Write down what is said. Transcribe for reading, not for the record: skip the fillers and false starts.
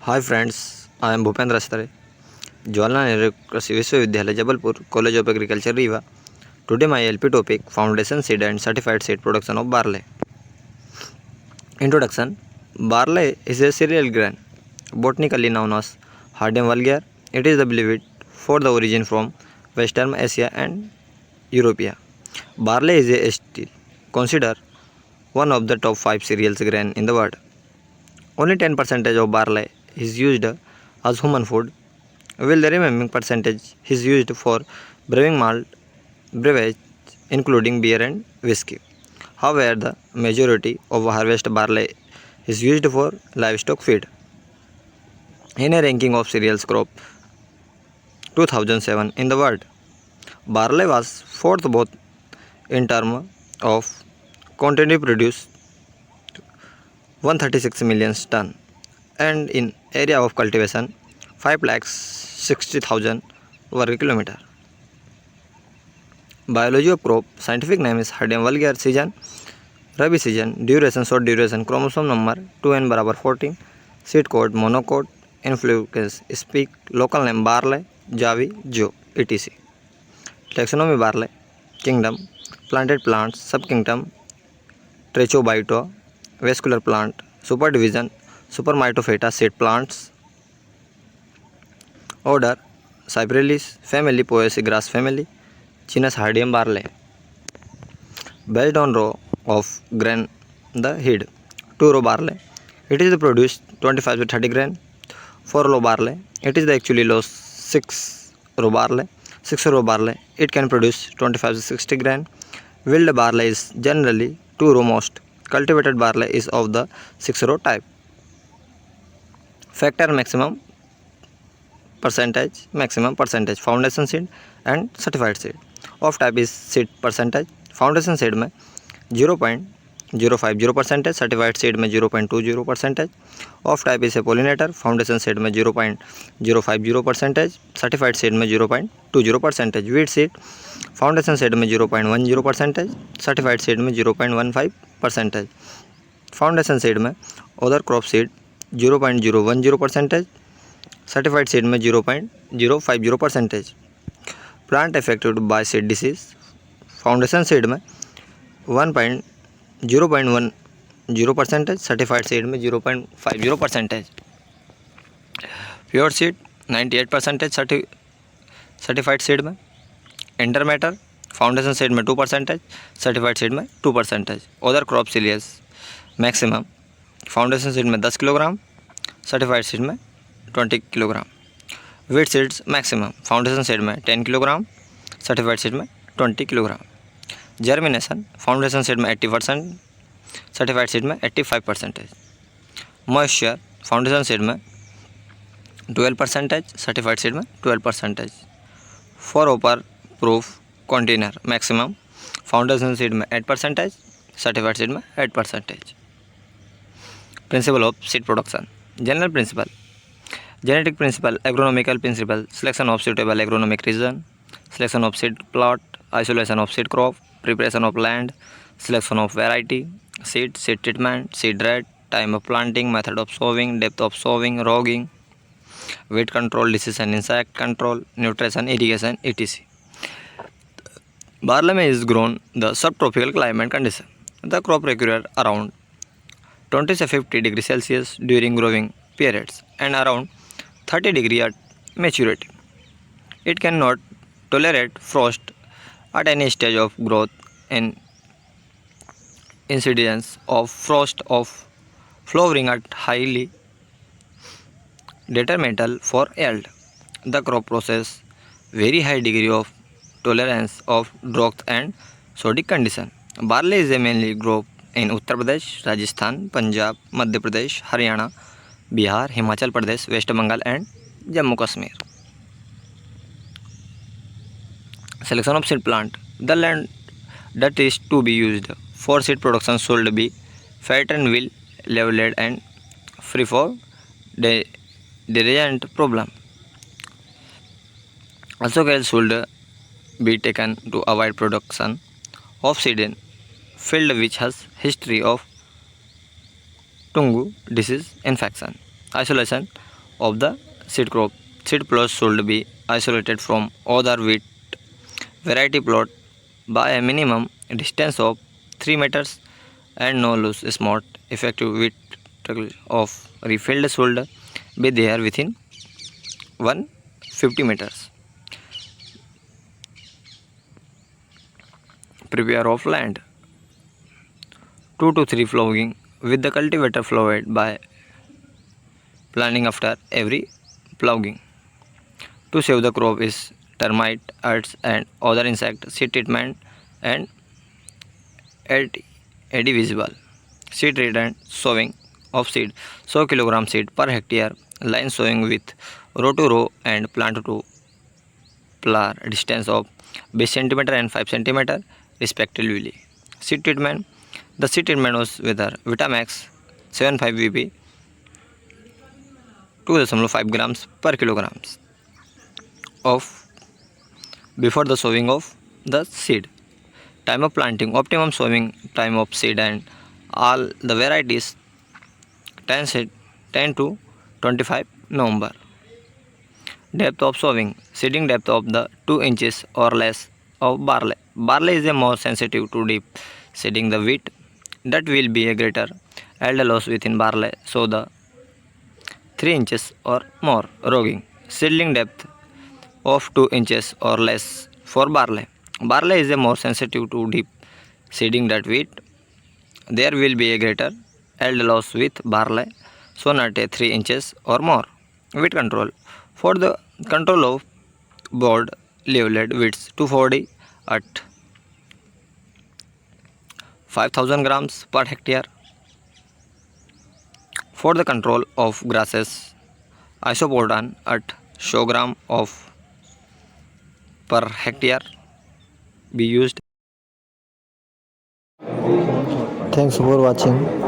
Hi friends, I am Bhupendra Astare, Jawaharlal Nehru Krishi Vishwavidyalaya Jabalpur, college of agriculture Rewa. Today my LP topic foundation seed and certified seed production of barley. Introduction. Barley is a cereal grain, botanically known as Hardem vulgare. It is believed for the origin from Western Asia and Europe. Barley is still considered one of the top 5 cereals grain in the world. Only 10% of barley is used as human food, while the remaining percentage is used for brewing malt beverage including beer and whiskey. However, the majority of harvest barley is used for livestock feed. In a ranking of cereals crop 2007 in the world, barley was fourth both in terms of quantity produced 136 million ton and in area of cultivation 5,60,000 वर्ग kilometre. Biology of crop. Scientific name is Hardem vulgare. Season Rabi season. Duration short duration. Chromosome number 2n बराबर 14. Seed code monocot. Influence speak. Local name barley, javi, jo, etc. Taxonomy barley. Kingdom planted plants. Subkingdom Trichobita. Vascular plant. Superdivision Supermytophyta seed plants. Order Cyperalis. Family Poaceae grass family. Genus Hardem barley. Based on row of grain, the head 2 row barley. It is produced 25 to 30 grain. 4 row barley. It is the actually low 6 row barley. 6 row barley. It can produce 25 to 60 grain. Wild barley is generally 2 row most. Cultivated barley is of the 6 row type. Factor maximum percentage foundation seed and certified seed. Of type is seed percentage. Foundation seed में 0.050%, certified seed में 0.20%. Of type इसे pollinator. Foundation seed में 0.050%, certified seed में 0.20%. Wheat seed foundation seed में 0.10%, certified seed में 0.15%. Foundation seed में other crop seed 0.010%, certified seed में 0.050%. Plant affected by seed disease. Foundation seed में 0.10%, सर्टिफाइड सीड में 0.50%. प्योर सीड 98%, सर्टिफाइड सीड में. इंटरमेटर foundation seed में 2%, सर्टिफाइड सीड में 2%. Other crop cereals maximum foundation seed में 10 kilogram, certified seed में 20 kilogram. Wheat seeds maximum foundation seed में 10 kilogram, certified seed में 20 kilogram. Germination foundation seed में 80%, certified seed में 85%. Moisture foundation seed में 12%, certified seed में 12%. For vapour proof container maximum foundation seed में 8%, certified seed में 8%. Principle of seed production. General principle. Genetic principle. Agronomical principle. Selection of suitable agronomic region. Selection of seed plot. Isolation of seed crop. Preparation of land. Selection of variety. Seed treatment. Seed rate. Time of planting. Method of sowing. Depth of sowing. Rogging. Weight control. Disease and insect control. Nutrition. Irrigation, etc. Barley is grown the subtropical climate condition. The crop requires around 20 to 50 degrees Celsius during growing periods and around 30 degrees at maturity. It cannot tolerate frost at any stage of growth and incidence of frost of flowering at highly detrimental for yield. The crop possesses very high degree of tolerance of drought and sodic condition. Barley is a mainly grown in Uttar Pradesh, Rajasthan, Punjab, Madhya Pradesh, Haryana, Bihar, Himachal Pradesh, West Bengal and Jammu Kashmir. Selection of seed plant. The land that is to be used for seed production should be fat and well leveled and free for detergent problem. Also care should be taken to avoid production of seed in field which has history of Tungu disease infection. Isolation of the seed crop. Seed plots should be isolated from other wheat variety plot by a minimum distance of 3 meters and no loose smart effective wheat of refilled should be there within 150 meters. Prepare of land. 2 to 3 ploughing with the cultivator plowed by planting after every ploughing. To save the crop is termite, ants and other insect seed treatment and advisable. Seed rate and sowing of seed. 100 kg seed per hectare. Line sowing with row to row and plant to flower distance of 20 cm and 5 cm respectively. Seed treatment. The seed treatment was with Vitamax 75 VP 2.5 grams per kilograms of before the sowing of the seed. Time of planting. Optimum sowing time of seed and all the varieties 10 to 25 November. Depth of sowing. Seeding depth of the 2 inches or less of barley. Barley is a more sensitive to deep seeding the wheat. That will be a greater yield loss within barley. So the 3 inches or more roging. Seedling depth of 2 inches or less for barley. Barley is a more sensitive to deep seeding that wheat. There will be a greater yield loss with barley, so not a 3 inches or more. Wheat control. For the control of broad leaved wheats 240 at 5000 grams per hectare. For the control of grasses, isoportan at 100 gram of per hectare be used. Thanks for watching.